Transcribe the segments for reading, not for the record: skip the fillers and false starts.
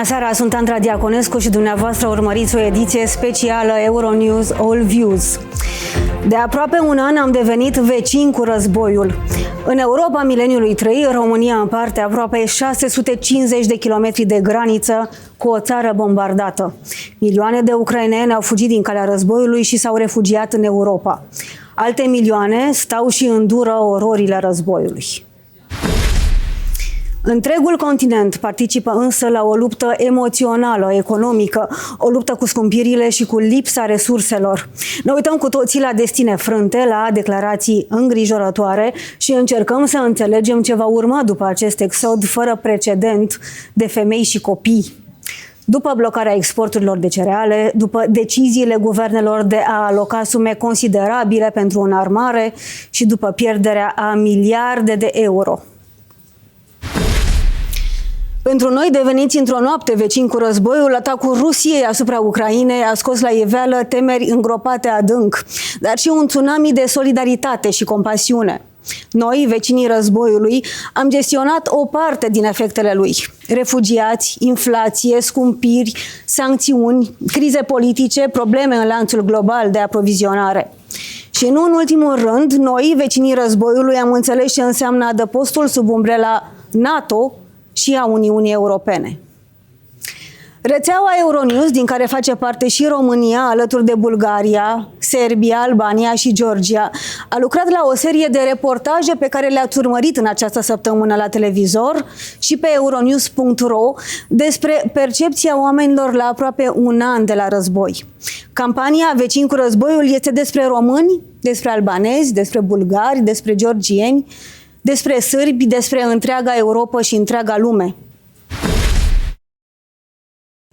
seara, sunt Andra Diaconescu și dumneavoastră urmăriți o ediție specială Euronews All Views. De aproape un an am devenit vecini cu războiul. În Europa mileniului 3, România împarte aproape 650 de kilometri de graniță cu o țară bombardată. Milioane de ucraineni au fugit din calea războiului și s-au refugiat în Europa. Alte milioane stau și îndură ororile războiului. Întregul continent participă însă la o luptă emoțională, economică, o luptă cu scumpirile și cu lipsa resurselor. Ne uităm cu toții la destine frânte, la declarații îngrijorătoare și încercăm să înțelegem ce va urma după acest exod fără precedent de femei și copii. După blocarea exporturilor de cereale, după deciziile guvernelor de a aloca sume considerabile pentru înarmare și după pierderea a miliarde de euro. Pentru noi, deveniți într-o noapte vecini cu războiul, atacul Rusiei asupra Ucrainei a scos la iveală temeri îngropate adânc, dar și un tsunami de solidaritate și compasiune. Noi, vecinii războiului, am gestionat o parte din efectele lui. Refugiați, inflație, scumpiri, sancțiuni, crize politice, probleme în lanțul global de aprovizionare. Și nu în ultimul rând, noi, vecinii războiului, am înțeles ce înseamnă adăpostul sub umbrela NATO și a Uniunii Europene. Rețeaua Euronews, din care face parte și România, alături de Bulgaria, Serbia, Albania și Georgia, a lucrat la o serie de reportaje pe care le-ați urmărit în această săptămână la televizor și pe euronews.ro despre percepția oamenilor la aproape un an de la război. Campania Vecini cu războiul este despre români, despre albanezi, despre bulgari, despre georgieni, despre sârbi, despre întreaga Europa și întreaga lume.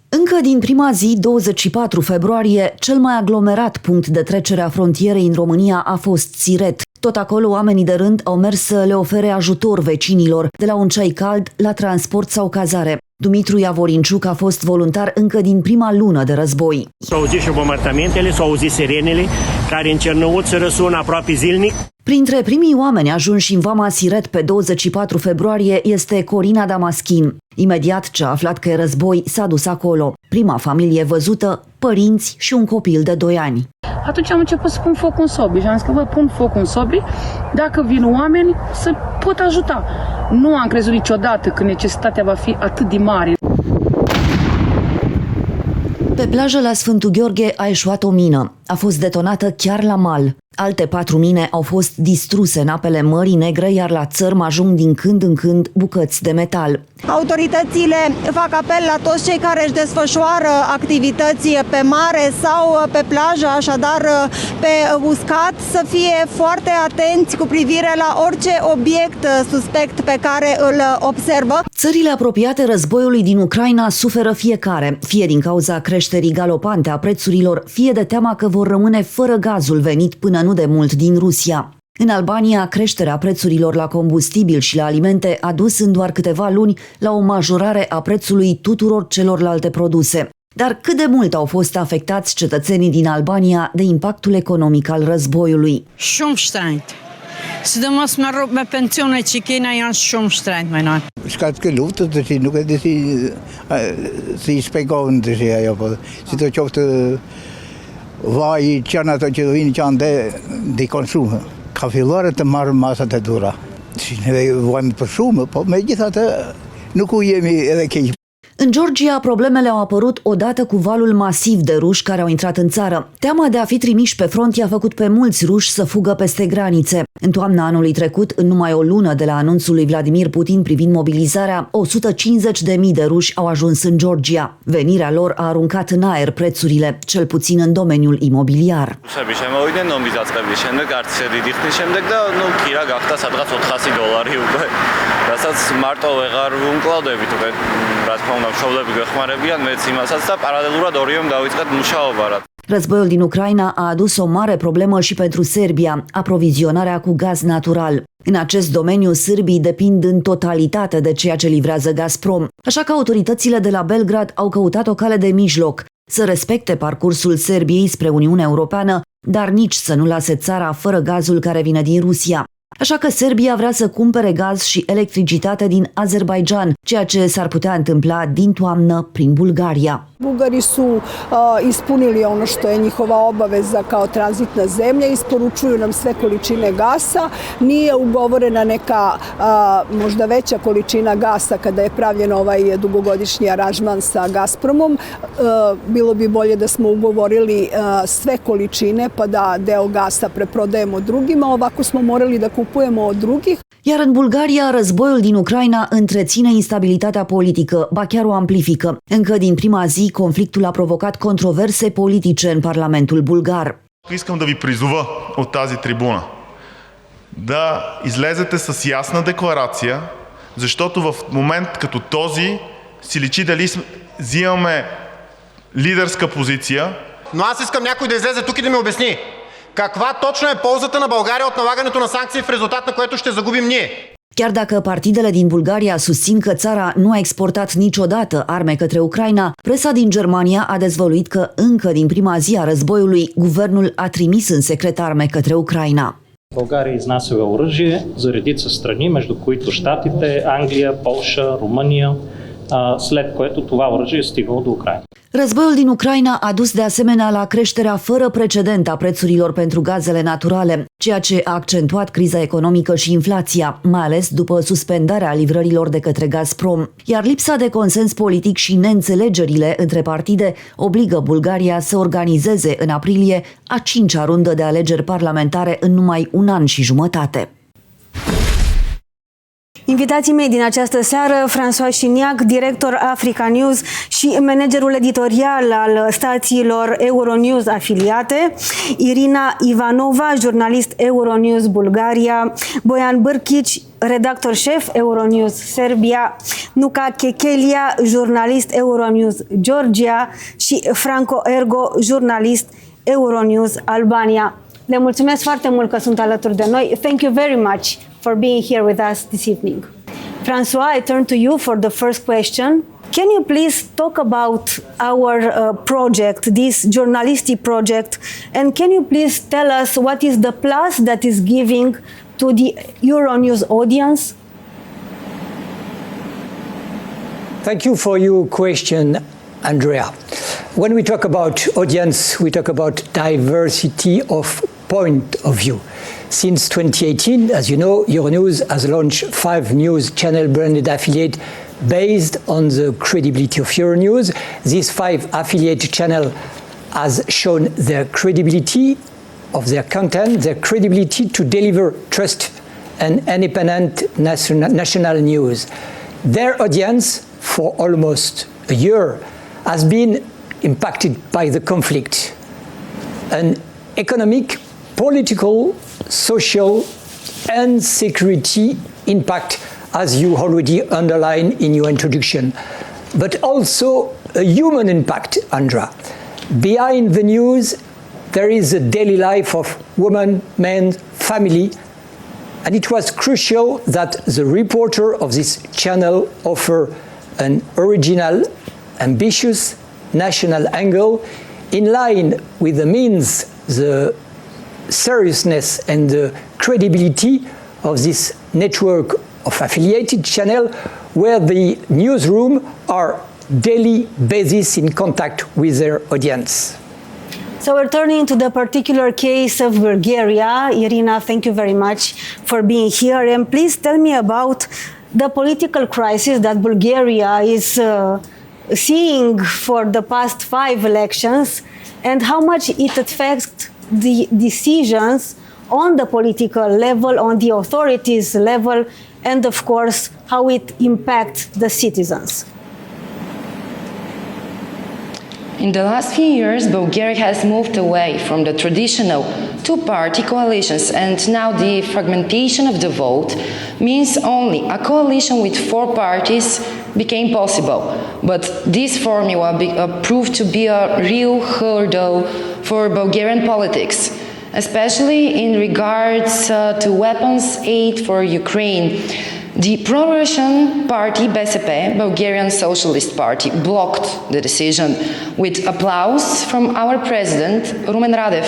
Încă din prima zi, 24 februarie, cel mai aglomerat punct de trecere a frontierei în România a fost Siret. Tot acolo, oamenii de rând au mers să le ofere ajutor vecinilor, de la un ceai cald la transport sau cazare. Dumitru Iavorinciuc a fost voluntar încă din prima lună de război. S-au auzit și bombardamentele, s-au auzit sirenele, care în Cernăuț răsună aproape zilnic. Printre primii oameni ajunși în vama Siret pe 24 februarie este Corina Damaschin. Imediat ce a aflat că e război, s-a dus acolo. Prima familie văzută, părinți și un copil de 2 ani. Atunci am început să pun foc în sobri și am zis că pun foc în sobri, dacă vin oameni să pot ajuta. Nu am crezut niciodată că necesitatea va fi atât de mare. Pe plajă la Sfântul Gheorghe a eșuat o mină. A fost detonată chiar la mal. Alte 4 mine au fost distruse în apele Mării Negre, iar la țărm ajung din când în când bucăți de metal. Autoritățile fac apel la toți cei care își desfășoară activități pe mare sau pe plajă, așadar pe uscat, să fie foarte atenți cu privire la orice obiect suspect pe care îl observă. Țările apropiate războiului din Ucraina suferă fiecare, fie din cauza creșterii galopante a prețurilor, fie de teama că vor rămâne fără gazul venit până nu de mult din Rusia. În Albania, creșterea prețurilor la combustibil și la alimente a dus în doar câteva luni la o majorare a prețului tuturor celorlalte produse. Dar cât de mult au fost afectați cetățenii din Albania de impactul economic al războiului? Shumë shtrenjt. Sidomos me pensione që kena janë shumë shtrenjt më nat. S'ka të luftët të që nuk e di si i shpjegohen të që ajo, po si të qoftë vaj që ato që vinë që de konsum. Ka filluar të marrë masat e dura. Si ne vojmë për shumë, po megjithatë nuk u jemi edhe keq. În Georgia, problemele au apărut odată cu valul masiv de ruși care au intrat în țară. Teama de a fi trimiși pe front i-a făcut pe mulți ruși să fugă peste granițe. În toamna anului trecut, în numai o lună de la anunțul lui Vladimir Putin privind mobilizarea, 150.000 de ruși au ajuns în Georgia. Venirea lor a aruncat în aer prețurile, cel puțin în domeniul imobiliar. Războiul din Ucraina a adus o mare problemă și pentru Serbia, aprovizionarea cu gaz natural. În acest domeniu, sârbii depind în totalitate de ceea ce livrează Gazprom, așa că autoritățile de la Belgrad au căutat o cale de mijloc, să respecte parcursul Serbiei spre Uniunea Europeană, dar nici să nu lase țara fără gazul care vine din Rusia. Așa că Serbia vrea să cumpere gaz și electricitate din Azerbaidjan, ceea ce s-ar putea întâmpla din toamnă prin Bulgaria. Bugari su ispunili ono što je njihova obaveza kao tranzitna zemlja, isporučuju nam sve količine gasa, nije ugovorena neka možda veća količina gasa kada je pravljen ovaj dugogodišnji aranžman sa Gazpromom. Bilo bi bolje da smo ugovorili sve količine pa da deo gasa preprodajemo drugima, ovako smo morali da kupujemo od drugih. Iar în Bulgaria, războiul din Ucraina întreține instabilitatea politică, ba chiar o amplifică. Încă din prima zi, conflictul a provocat controverse politice în Parlamentul bulgar. Искам да ви призова от тази трибуна да излезете с ясна декларация, защото в момент като този си личи дали взимаме лидерска позиция. Но аз искам някой да излезе тук и да ми обясни каква точно е ползата на България от налагането на санкции, в резултат на което ще загубим ние. Chiar dacă partidele din Bulgaria susțin că țara nu a exportat niciodată arme către Ucraina, presa din Germania a dezvăluit că încă din prima zi a războiului, guvernul a trimis în secret arme către Ucraina. България изнасяла оръжие за редица страни, между които Щатите, Англия, Полша, Румъния, след което това оръжие е стигнало до Украина. Războiul din Ucraina a dus de asemenea la creșterea fără precedent a prețurilor pentru gazele naturale, ceea ce a accentuat criza economică și inflația, mai ales după suspendarea livrărilor de către Gazprom. Iar lipsa de consens politic și neînțelegerile între partide obligă Bulgaria să organizeze în aprilie a 5-a rundă de alegeri parlamentare în numai un an și jumătate. Invitații mei din această seară, François Chiniac, director Africa News și managerul editorial al stațiilor Euronews afiliate, Irina Ivanova, jurnalist Euronews Bulgaria, Bojan Bârchici, redactor șef Euronews Serbia, Nuca Chechelia, jurnalist Euronews Georgia și Franco Ergo, jurnalist Euronews Albania. Le mulțumesc foarte mult că sunt alături de noi. Thank you very much for being here with us this evening. François, I turn to you for the first question. Can you please talk about our project, this journalistic project, and can you please tell us what is the plus that is giving to the Euronews audience? Thank you for your question, Andrea. When we talk about audience, we talk about diversity of point of view. Since 2018, as you know, Euronews has launched 5 news channel branded affiliate based on the credibility of Euronews. These 5 affiliate channel has shown their credibility of their content, their credibility to deliver trust and independent national news. Their audience for almost a year has been impacted by the conflict, an economic, political, social and security impact, as you already underlined in your introduction, but also a human impact, Andra. Behind the news, there is a daily life of women, men, family, and it was crucial that the reporter of this channel offer an original, ambitious national angle in line with the means, the seriousness and the credibility of this network of affiliated channel where the newsroom are daily basis in contact with their audience. So we're turning to the particular case of Bulgaria. Irina, thank you very much for being here. And please tell me about the political crisis that Bulgaria is seeing for the past 5 elections and how much it affects the decisions on the political level, on the authorities level, and of course, how it impacts the citizens. In the last few years, Bulgaria has moved away from the traditional two-party coalitions, and now the fragmentation of the vote means only a coalition with 4 parties became possible. But this formula proved to be a real hurdle for Bulgarian politics, especially in regards to weapons aid for Ukraine. The pro-Russian party БСП, Bulgarian Socialist Party, blocked the decision with applause from our president, Rumen Radev.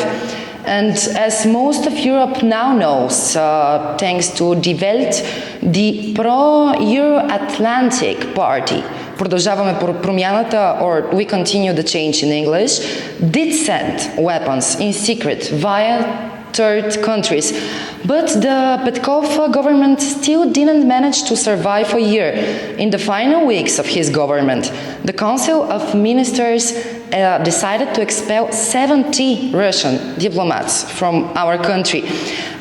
And as most of Europe now knows, thanks to Die Welt, the pro-Euro-Atlantic party, продължаваме промяната, or we continue the change in English, did send weapons in secret via third countries. But the Petkov government still didn't manage to survive a year. In the final weeks of his government, the Council of Ministers decided to expel 70 Russian diplomats from our country.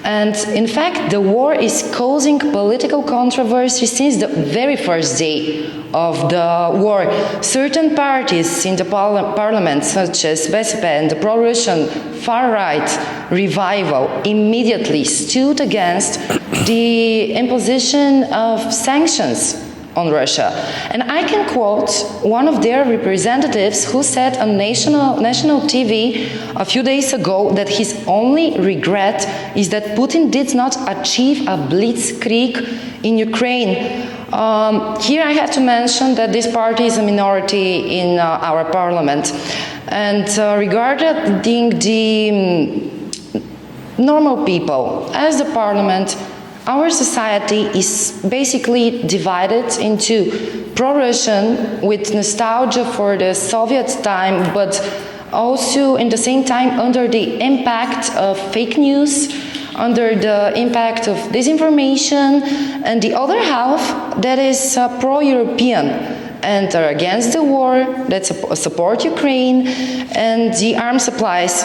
And in fact, the war is causing political controversy since the very first day of the war. Certain parties in the parliament, such as БСП and the pro-Russian far-right revival, immediately stood against the imposition of sanctions on Russia. And I can quote one of their representatives who said on national TV a few days ago that his only regret is that Putin did not achieve a blitzkrieg in Ukraine. Here I have to mention that this party is a minority in our parliament. And regarding the normal people, as the parliament, our society is basically divided into pro-Russian with nostalgia for the Soviet time, but also in the same time under the impact of fake news, under the impact of disinformation, and the other half that is pro-European and are against the war, that support Ukraine and the arms supplies.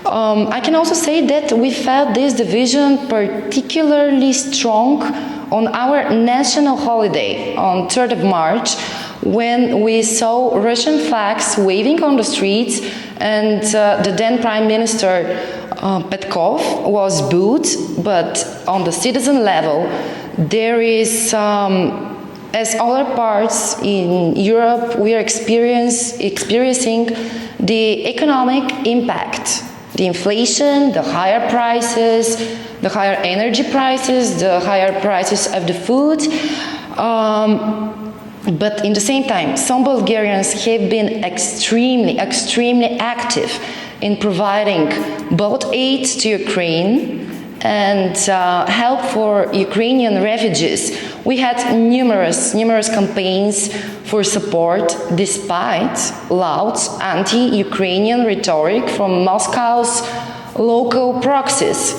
I can also say that we felt this division particularly strong on our national holiday on 3rd of March, when we saw Russian flags waving on the streets, and the then Prime Minister Petkov was booed. But on the citizen level, there is, as other parts in Europe, we are experiencing the economic impact. The inflation, the higher prices, the higher energy prices, the higher prices of the food. But in the same time, some Bulgarians have been extremely active in providing both aid to Ukraine and help for Ukrainian refugees. We had numerous campaigns for support despite loud anti-Ukrainian rhetoric from Moscow's local proxies.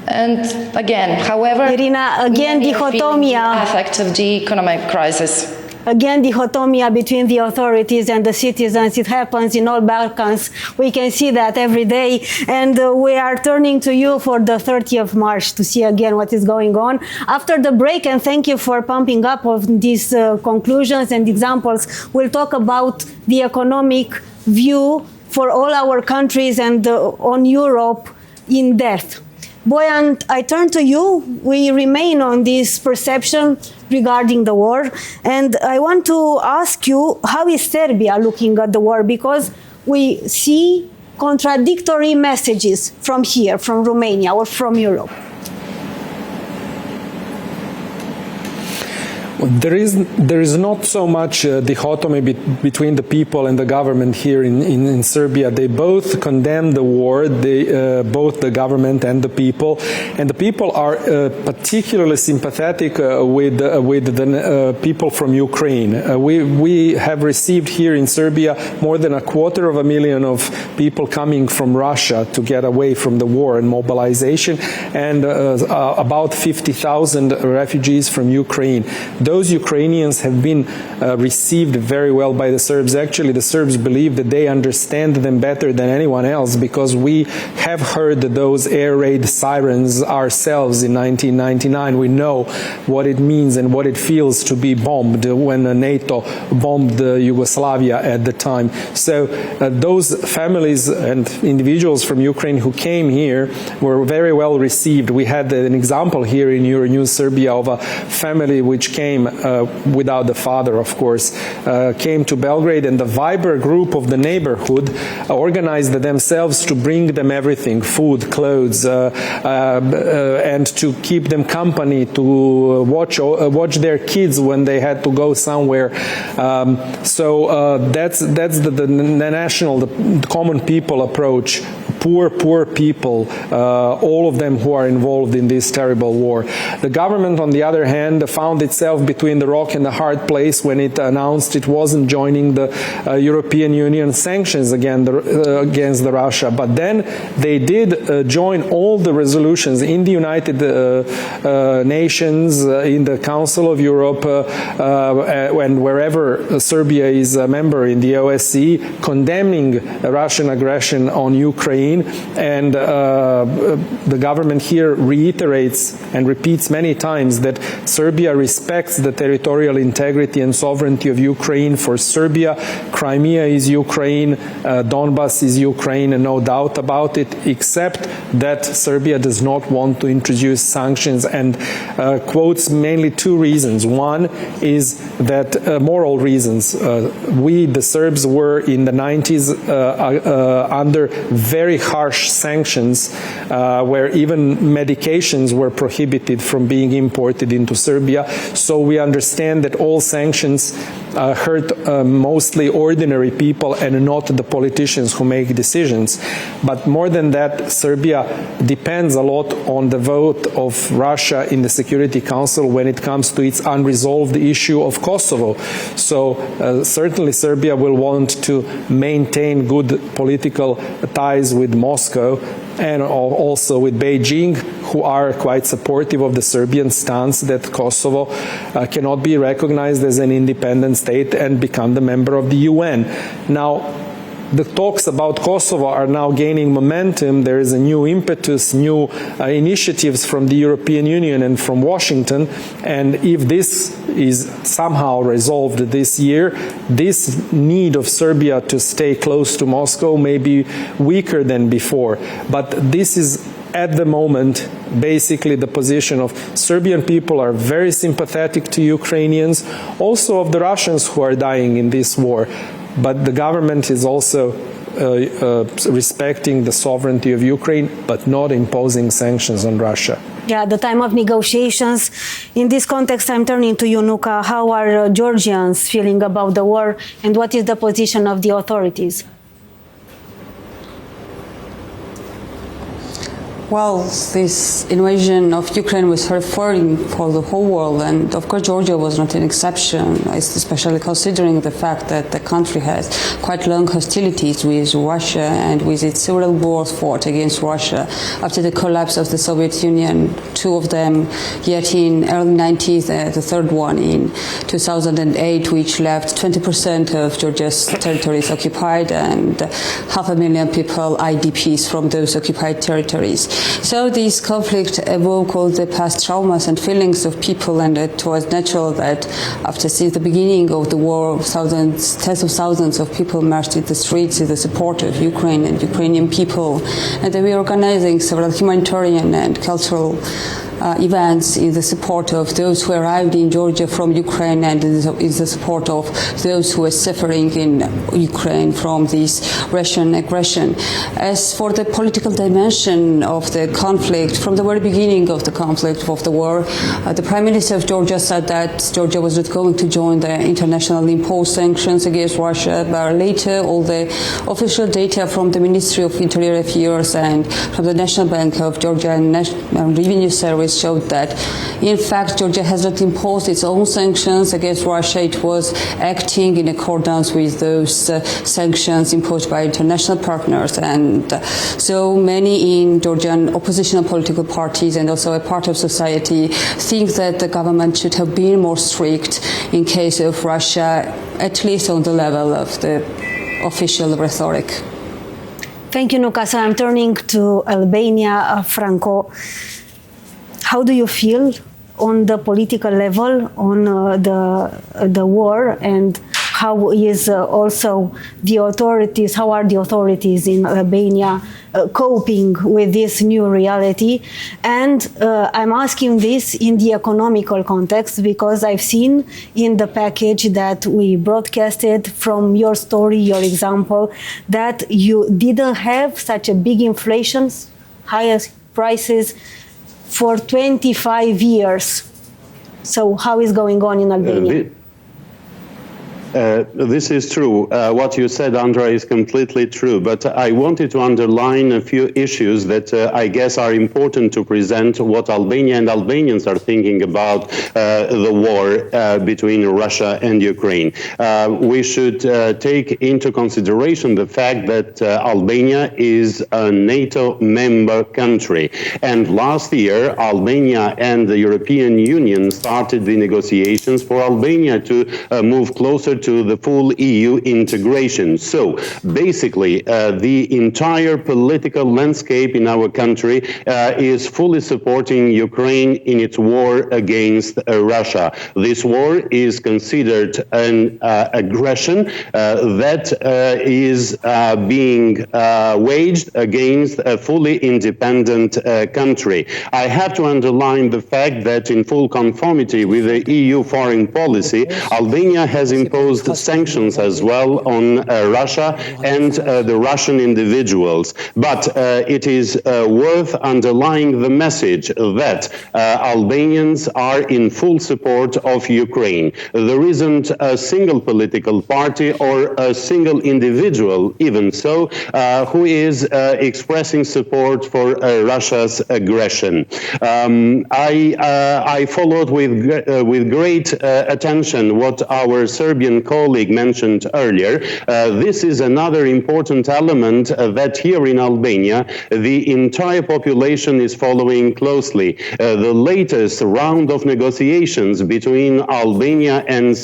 And again, however, Irina, again, dichotomia. Effect of the economic crisis. Again, dichotomia between the authorities and the citizens. It happens in all Balkans. We can see that every day. And we are turning to you for the 30th of March to see again what is going on. After the break, and thank you for pumping up of these conclusions and examples, we'll talk about the economic view for all our countries and on Europe in depth. Bojan, I turn to you. We remain on this perception regarding the war, and I want to ask you, how is Serbia looking at the war? Because we see contradictory messages from here, from Romania or from Europe. There is not so much dichotomy between the people and the government here in Serbia. They both condemn the war, both the government and the people are particularly sympathetic with the people from Ukraine. We have received here in Serbia more than 250,000 of people coming from Russia to get away from the war and mobilization, and about 50,000 refugees from Ukraine. Those Ukrainians have been received very well by the Serbs. Actually, the Serbs believe that they understand them better than anyone else, because we have heard those air raid sirens ourselves in 1999. We know what it means and what it feels to be bombed when NATO bombed Yugoslavia at the time. So those families and individuals from Ukraine who came here were very well received. We had an example here in Euronews Serbia of a family which came without the father, of course, came to Belgrade, and the Viber group of the neighborhood organized themselves to bring them everything, food, clothes, and to keep them company, to watch their kids when they had to go somewhere. So that's the national, the common people approach poor people, all of them who are involved in this terrible war. The government, on the other hand, found itself between the rock and the hard place when it announced it wasn't joining the European Union sanctions against Russia. But then they did join all the resolutions in the United Nations, in the Council of Europe, and wherever Serbia is a member in the OSCE, condemning Russian aggression on Ukraine. And the government here reiterates and repeats many times that Serbia respects the territorial integrity and sovereignty of Ukraine. For Serbia, Crimea is Ukraine, Donbas is Ukraine, and no doubt about it, except that Serbia does not want to introduce sanctions, and quotes mainly two reasons. One is that moral reasons. We, the Serbs, were in the 90s under very harsh sanctions where even medications were prohibited from being imported into Serbia. So we understand that all sanctions hurt mostly ordinary people and not the politicians who make decisions. But more than that, Serbia depends a lot on the vote of Russia in the Security Council when it comes to its unresolved issue of Kosovo. So certainly Serbia will want to maintain good political ties with Moscow and also with Beijing, who are quite supportive of the Serbian stance that Kosovo cannot be recognized as an independent state and become the member of the UN. Now, the talks about Kosovo are now gaining momentum. There is a new impetus, new initiatives from the European Union and from Washington. And if this is somehow resolved this year, this need of Serbia to stay close to Moscow may be weaker than before. But this is at the moment basically the position of Serbian people are very sympathetic to Ukrainians, also of the Russians who are dying in this war. But the government is also respecting the sovereignty of Ukraine, but not imposing sanctions on Russia. Yeah, the time of negotiations. In this context, I'm turning to you, Nuka. How are Georgians feeling about the war, and what is the position of the authorities? Well, this invasion of Ukraine was horrifying for the whole world, and of course Georgia was not an exception, especially considering the fact that the country has quite long hostilities with Russia and with its several wars fought against Russia after the collapse of the Soviet Union, two of them yet in early 90s, the third one in 2008, which left 20% of Georgia's territories occupied and 500,000 people IDPs from those occupied territories. So this conflict evoked all the past traumas and feelings of people, and it was natural that since the beginning of the war, tens of thousands of people marched in the streets in the support of Ukraine and Ukrainian people, and they were organizing several humanitarian and cultural events in the support of those who arrived in Georgia from Ukraine and in the support of those who were suffering in Ukraine from this Russian aggression. As for the political dimension of the conflict, from the very beginning of the conflict of the war, the Prime Minister of Georgia said that Georgia was not going to join the internationally imposed sanctions against Russia, but later all the official data from the Ministry of Interior Affairs and from the National Bank of Georgia and Revenue Service showed that, in fact, Georgia has not imposed its own sanctions against Russia. It was acting in accordance with those sanctions imposed by international partners. And so many in Georgian oppositional political parties and also a part of society think that the government should have been more strict in case of Russia, at least on the level of the official rhetoric. Thank you, Nuka. So I'm turning to Albania, Franco. How do you feel on the political level on the war, and how is also the authorities? How are the authorities in Albania coping with this new reality? And I'm asking this in the economical context because I've seen in the package that we broadcasted from your story, your example, that you didn't have such a big inflation, highest prices for 25 years. So how is going on in Albania? This is true. What you said, Andrea, is completely true. But I wanted to underline a few issues that I guess are important to present what Albania and Albanians are thinking about the war between Russia and Ukraine. We should take into consideration the fact that Albania is a NATO member country. And last year, Albania and the European Union started the negotiations for Albania to move closer to the full EU integration. So basically, the entire political landscape in our country is fully supporting Ukraine in its war against Russia. This war is considered an aggression that is being waged against a fully independent country. I have to underline the fact that in full conformity with the EU foreign policy, Albania has imposed sanctions as well on Russia and the Russian individuals. But it is worth underlying the message that Albanians are in full support of Ukraine. There isn't a single political party or a single individual, even so, who is expressing support for Russia's aggression. I followed with great attention what our Serbian colleague mentioned earlier. This is another important element that here in Albania, the entire population is following closely. The latest round of negotiations between Albania and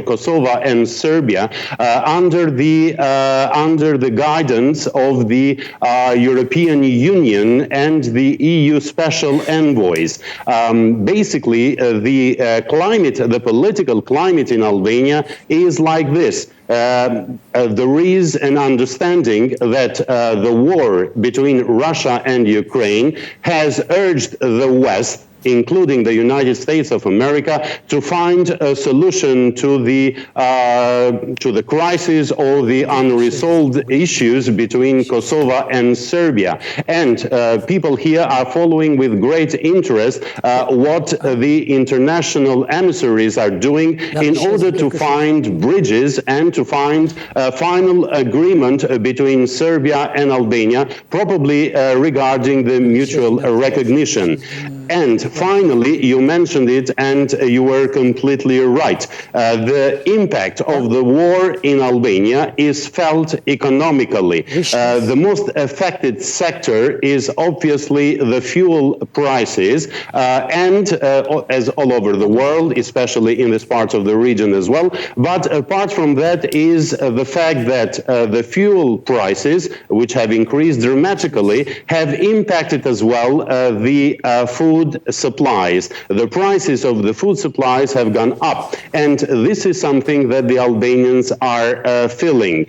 Kosovo and Serbia under the guidance of the European Union and the EU special envoys. Basically, the political climate in Albania is like this. There is an understanding that the war between Russia and Ukraine has urged the West, including the United States of America, to find a solution to the crisis or the unresolved issues between Kosovo and Serbia. And people here are following with great interest what the international emissaries are doing in order to find bridges and to find a final agreement between Serbia and Albania, probably regarding the mutual recognition. And finally, you mentioned it, and you were completely right. The impact of the war in Albania is felt economically. The most affected sector is obviously the fuel prices, and as all over the world, especially in this part of the region as well. But apart from that is the fact that the fuel prices, which have increased dramatically, have impacted as well the food supplies. The prices of the food supplies have gone up, and this is something that the Albanians are feeling.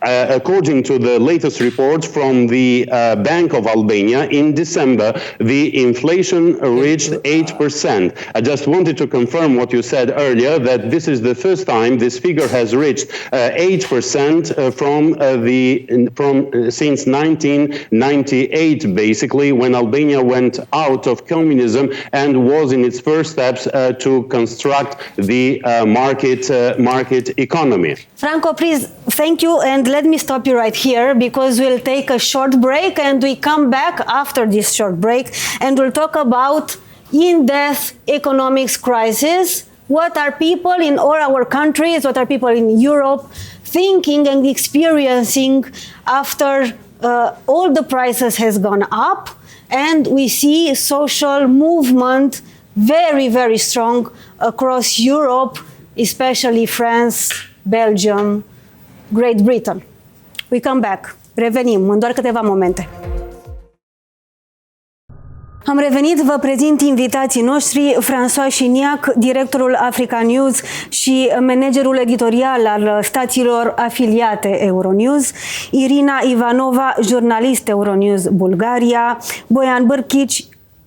According to the latest report from the Bank of Albania, in December, the inflation reached 8%. I just wanted to confirm what you said earlier, that this is the first time this figure has reached 8% since 1998, basically, when Albania went out of communism and was in its first steps to construct the market economy. Franco, please, thank you, and let me stop you right here because we'll take a short break and we come back after this short break and we'll talk about in-depth economics crisis. What are people in all our countries, what are people in Europe thinking and experiencing after all the prices has gone up, and we see social movement very, very strong across Europe, especially France, Belgium, Great Britain. We come back. Revenim în doar câteva momente. Am revenit, vă prezint invitații noștri, François Chiniac, directorul Africa News și managerul editorial al stațiilor afiliate Euronews, Irina Ivanova, jurnalist Euronews Bulgaria, Bojan Bârchici,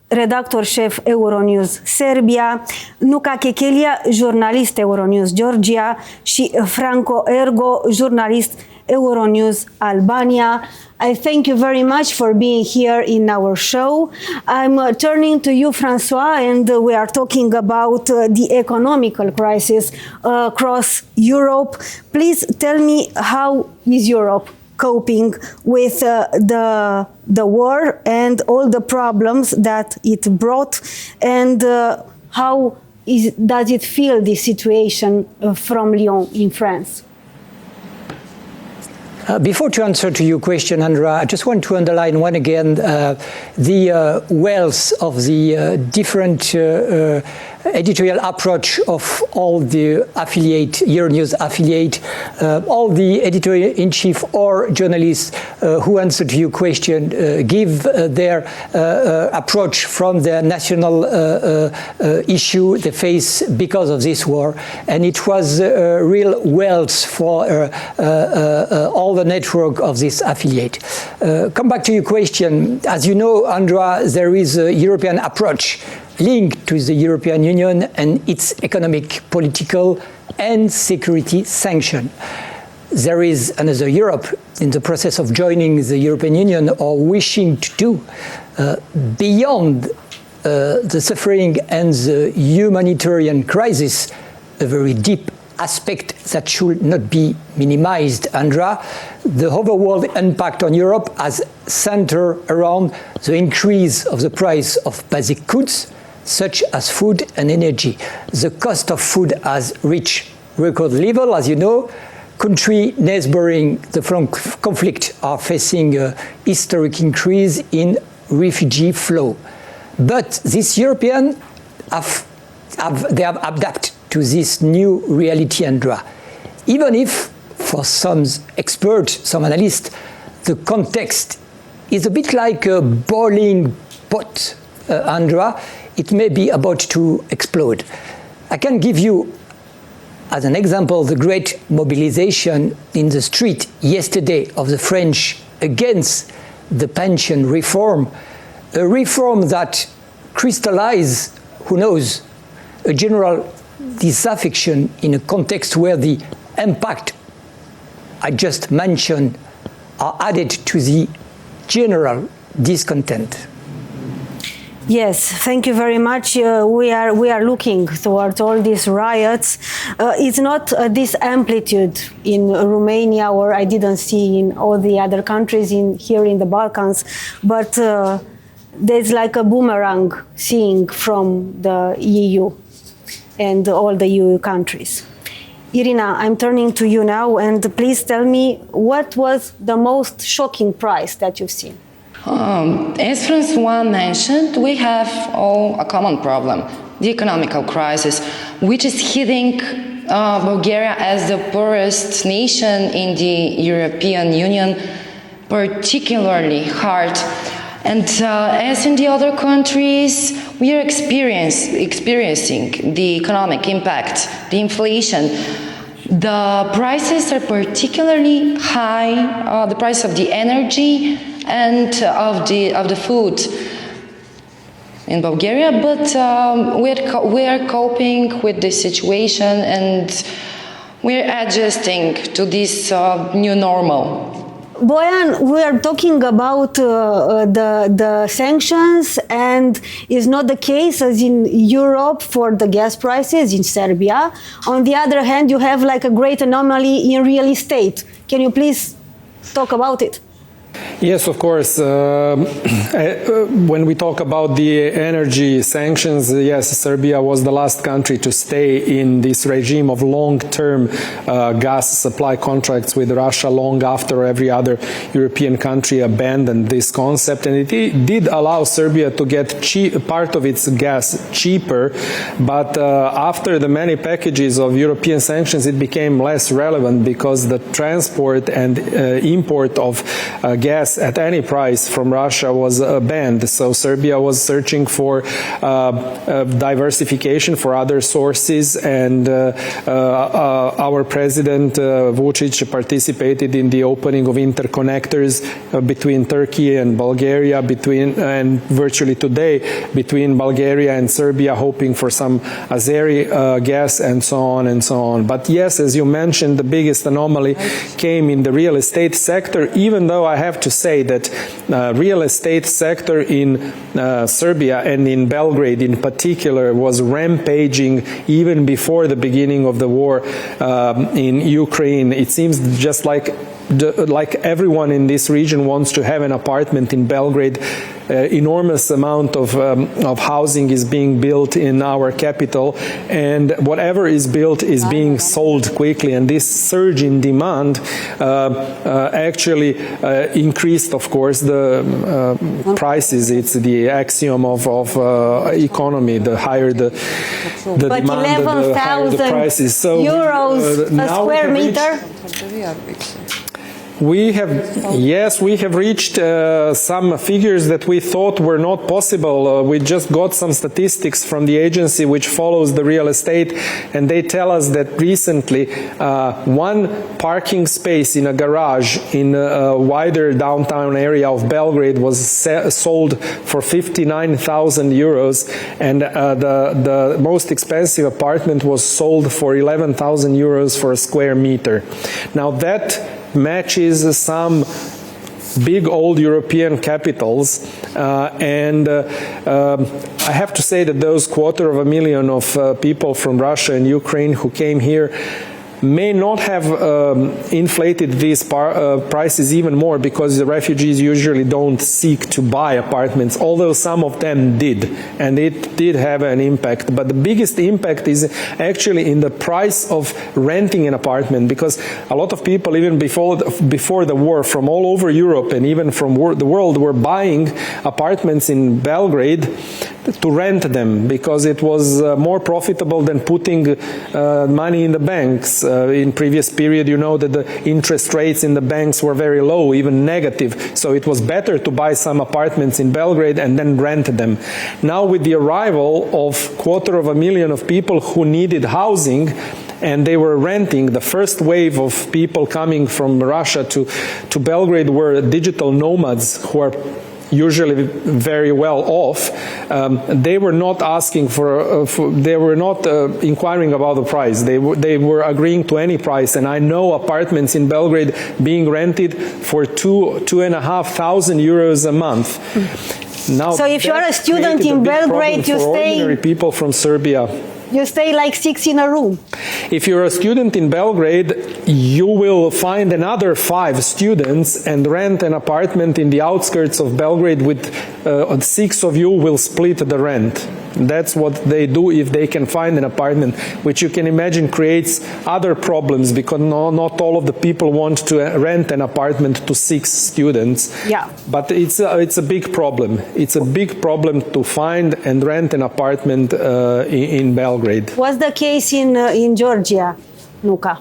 redactor șef Euronews Serbia, Nuca Chechelia, jurnalist Euronews Georgia și Franco Ergo, jurnalist Euronews Albania. I thank you very much for being here in our show. I'm turning to you, Francois, and we are talking about the economical crisis across Europe. Please tell me, how is Europe coping with the war and all the problems that it brought, and how does it feel, this situation from Lyon in France? Before to answer to your question, Andrea, I just want to underline one again the wealth of the different editorial approach of all the affiliate, Euronews affiliate, all the editor-in-chief or journalists who answer to your question give their approach from the national issue they face because of this war. And it was real wealth for all the network of this affiliate. Come back to your question. As you know, Andrea, there is a European approach linked to the European Union and its economic, political and security sanction. There is another Europe in the process of joining the European Union or wishing to do beyond the suffering and the humanitarian crisis, a very deep aspect that should not be minimized, Andrea. The overall impact on Europe has centered around the increase of the price of basic goods, such as food and energy. The cost of food has reached record level, as you know. Countries neighboring the conflict are facing a historic increase in refugee flow. But these Europeans have adapted to this new reality, Andrea. Even if, for some experts, some analysts, the context is a bit like a boiling pot, Andrea, it may be about to explode. I can give you, as an example, the great mobilization in the street yesterday of the French against the pension reform, a reform that crystallized, who knows, a general disaffection in a context where the impact I just mentioned are added to the general discontent. Yes, thank you very much. We are looking towards all these riots. It's not this amplitude in Romania, or I didn't see in all the other countries here in the Balkans, but there's like a boomerang seeing from the EU and all the EU countries. Irina, I'm turning to you now, and please tell me, what was the most shocking price that you've seen? As Francois mentioned, we have all a common problem, the economical crisis, which is hitting Bulgaria as the poorest nation in the European Union particularly hard. And as in the other countries, we are experiencing the economic impact, the inflation. The prices are particularly high, the price of the energy and of the food in Bulgaria, but we are coping with this situation and we're adjusting to this new normal. Bojan, we are talking about the sanctions, and it's not the case as in Europe for the gas prices in Serbia. On the other hand, you have like a great anomaly in real estate. Can you please talk about it? Yes, of course. When we talk about the energy sanctions, yes, Serbia was the last country to stay in this regime of long-term gas supply contracts with Russia long after every other European country abandoned this concept. And it did allow Serbia to get part of its gas cheaper, but after the many packages of European sanctions, it became less relevant because the transport and import of gas gas at any price from Russia was banned. So Serbia was searching for diversification for other sources, and our president Vučić participated in the opening of interconnectors between Turkey and Bulgaria, and virtually today between Bulgaria and Serbia, hoping for some Azeri gas and so on and so on. But yes, as you mentioned, the biggest anomaly came in the real estate sector, even though I have to say that real estate sector in Serbia and in Belgrade in particular was rampaging even before the beginning of the war in Ukraine. It seems just like everyone in this region wants to have an apartment in Belgrade. Enormous amount of housing is being built in our capital, and whatever is built is being sold quickly, and this surge in demand actually increased, of course, the prices. It's the axiom of economy: the higher the demand, the higher the prices. So euros a square meter. We have reached some figures that we thought were not possible. We just got some statistics from the agency which follows the real estate, and they tell us that recently one parking space in a garage in a wider downtown area of Belgrade was sold for 59,000 euros, and the most expensive apartment was sold for 11,000 euros for a square meter. Now that matches some big old European capitals, and I have to say that those 250,000 of people from Russia and Ukraine who came here may not have inflated these prices even more, because the refugees usually don't seek to buy apartments, although some of them did, and it did have an impact. But the biggest impact is actually in the price of renting an apartment, because a lot of people, even before the war, from all over Europe and even from the world, were buying apartments in Belgrade to rent them, because it was more profitable than putting money in the banks. In previous period, you know that the interest rates in the banks were very low, even negative, so it was better to buy some apartments in Belgrade and then rent them. Now with the arrival of 250,000 of people who needed housing, and they were renting, the first wave of people coming from Russia to Belgrade were digital nomads who are usually very well off. They were not asking they were not inquiring about the price. They were agreeing to any price, and I know apartments in Belgrade being rented for 2,500 euros a month. Now, so if you're a student in Belgrade, you stay. Ordinary people from Serbia. You stay like 6 in a room. If you're a student in Belgrade, you will find another 5 students and rent an apartment in the outskirts of Belgrade with 6 of you will split the rent. That's what they do if they can find an apartment, which you can imagine creates other problems, because not all of the people want to rent an apartment to 6 students. Yeah. But it's a big problem. It's a big problem to find and rent an apartment in Belgrade. What's the case in Georgia, Nuka?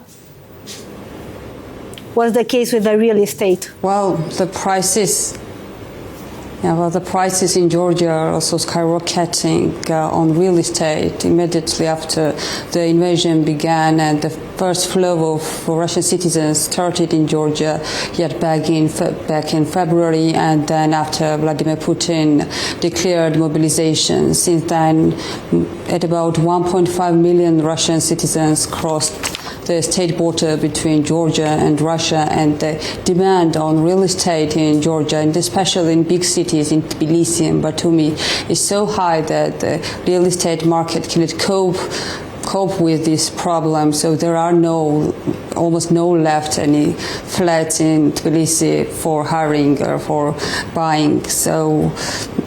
What's the case with the real estate? Well, the prices in Georgia are also skyrocketing on real estate immediately after the invasion began, and the first flow of Russian citizens started in Georgia yet back in February, and then after Vladimir Putin declared mobilization. Since then, at about 1.5 million Russian citizens crossed the state border between Georgia and Russia, and the demand on real estate in Georgia, and especially in big cities in Tbilisi and Batumi, is so high that the real estate market cannot cope with this problem. So there are almost no left any flats in Tbilisi for hiring or for buying. So,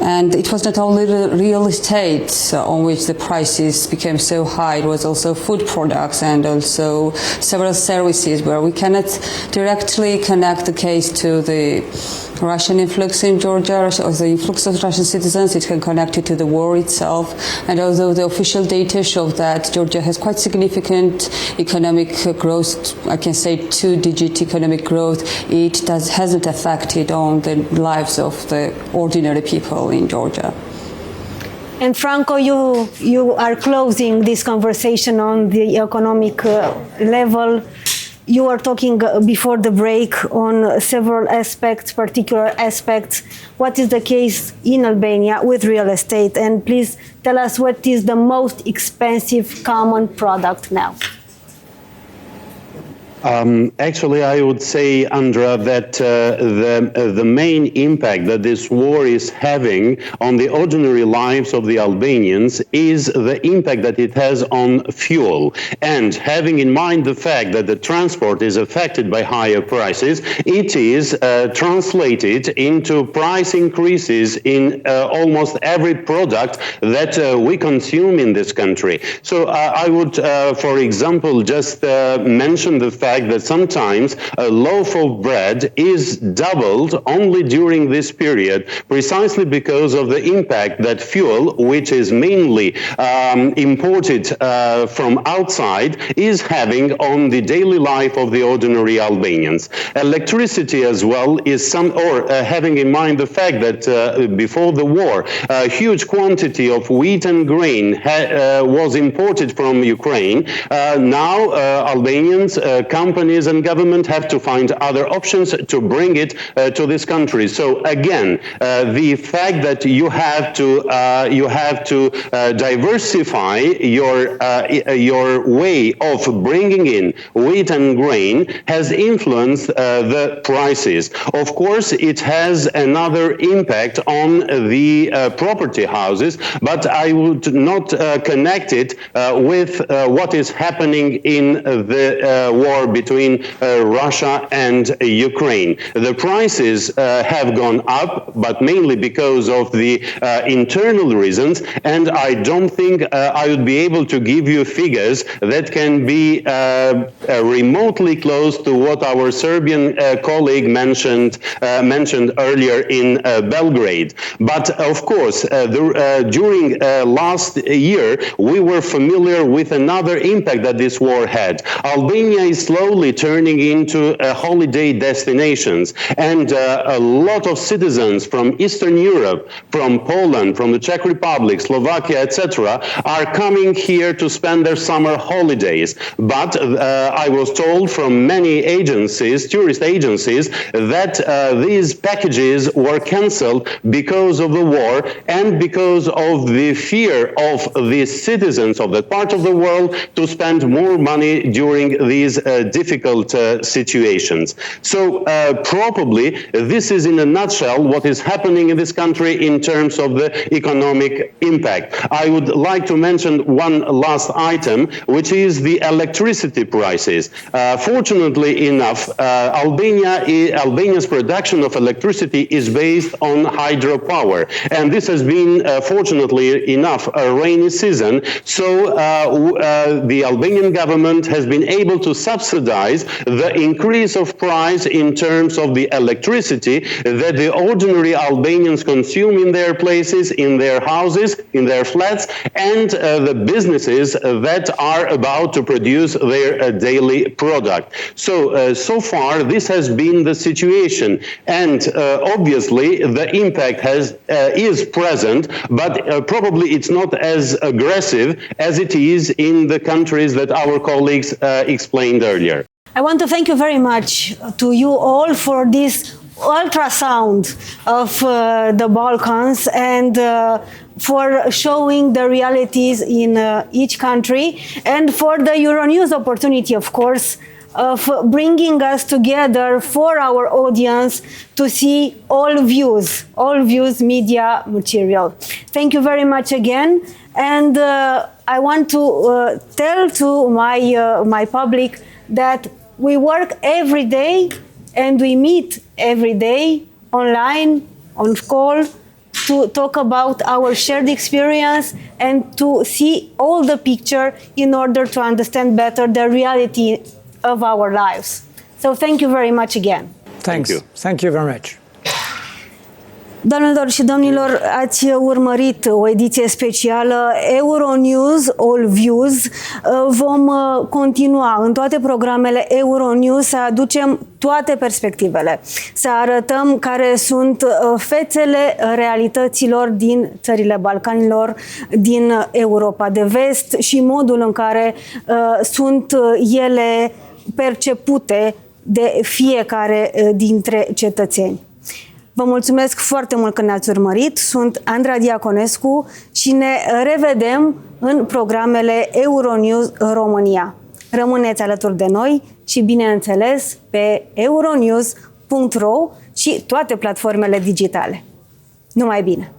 and it was not only the real estate on which the prices became so high, it was also food products and also several services where we cannot directly connect the case to the Russian influx in Georgia, or the influx of Russian citizens. It can connect it to the war itself. And although the official data show that Georgia Georgia has quite significant economic growth. I can say two-digit economic growth. It hasn't affected on the lives of the ordinary people in Georgia. And Franco, you are closing this conversation on the economic level. You were talking before the break on several aspects, particular aspects. What is the case in Albania with real estate? And please tell us what is the most expensive common product now. Actually, I would say, Andra, that the main impact that this war is having on the ordinary lives of the Albanians is the impact that it has on fuel. And having in mind the fact that the transport is affected by higher prices, it is translated into price increases in almost every product that we consume in this country. So I would, for example, just mention the fact that sometimes a loaf of bread is doubled only during this period, precisely because of the impact that fuel, which is mainly imported from outside, is having on the daily life of the ordinary Albanians. Electricity as well is having in mind the fact that before the war, a huge quantity of wheat and grain was imported from Ukraine. Now Albanians, companies and government have to find other options to bring it to this country. So again, the fact that you have to diversify your way of bringing in wheat and grain has influenced the prices. Of course, it has another impact on the property houses, but I would not connect it with what is happening in the war between Russia and Ukraine. The prices have gone up, but mainly because of the internal reasons, and I don't think I would be able to give you figures that can be remotely close to what our Serbian colleague mentioned earlier in Belgrade. But of course, during last year, we were familiar with another impact that this war had. Albania is slowly turning into holiday destinations, and a lot of citizens from Eastern Europe, from Poland, from the Czech Republic, Slovakia, etc., are coming here to spend their summer holidays. But I was told from many agencies, tourist agencies, that these packages were cancelled because of the war and because of the fear of the citizens of that part of the world to spend more money during these difficult situations. So probably this is in a nutshell what is happening in this country in terms of the economic impact. I would like to mention one last item, which is the electricity prices. Fortunately enough, Albania's production of electricity is based on hydropower, and this has been fortunately enough a rainy season, so the Albanian government has been able to subsidize the increase of price in terms of the electricity that the ordinary Albanians consume in their places, in their houses, in their flats, and the businesses that are about to produce their daily product. So far, this has been the situation, and obviously the impact is present, but probably it's not as aggressive as it is in the countries that our colleagues explained earlier. I want to thank you very much to you all for this ultrasound of the Balkans and for showing the realities in each country, and for the Euronews opportunity, of course, of bringing us together for our audience to see all views media material. Thank you very much again, and I want to tell to my public that we work every day and we meet every day online, on call, to talk about our shared experience and to see all the picture in order to understand better the reality of our lives. So thank you very much again. Thanks. Thank you very much. Doamnelor și domnilor, ați urmărit o ediție specială Euronews All Views. Vom continua în toate programele Euronews să aducem toate perspectivele, să arătăm care sunt fețele realităților din țările Balcanilor, din Europa de Vest și modul în care sunt ele percepute de fiecare dintre cetățeni. Vă mulțumesc foarte mult că ne-ați urmărit. Sunt Andra Diaconescu și ne revedem în programele Euronews România. Rămâneți alături de noi și, bineînțeles, pe euronews.ro și toate platformele digitale. Numai bine!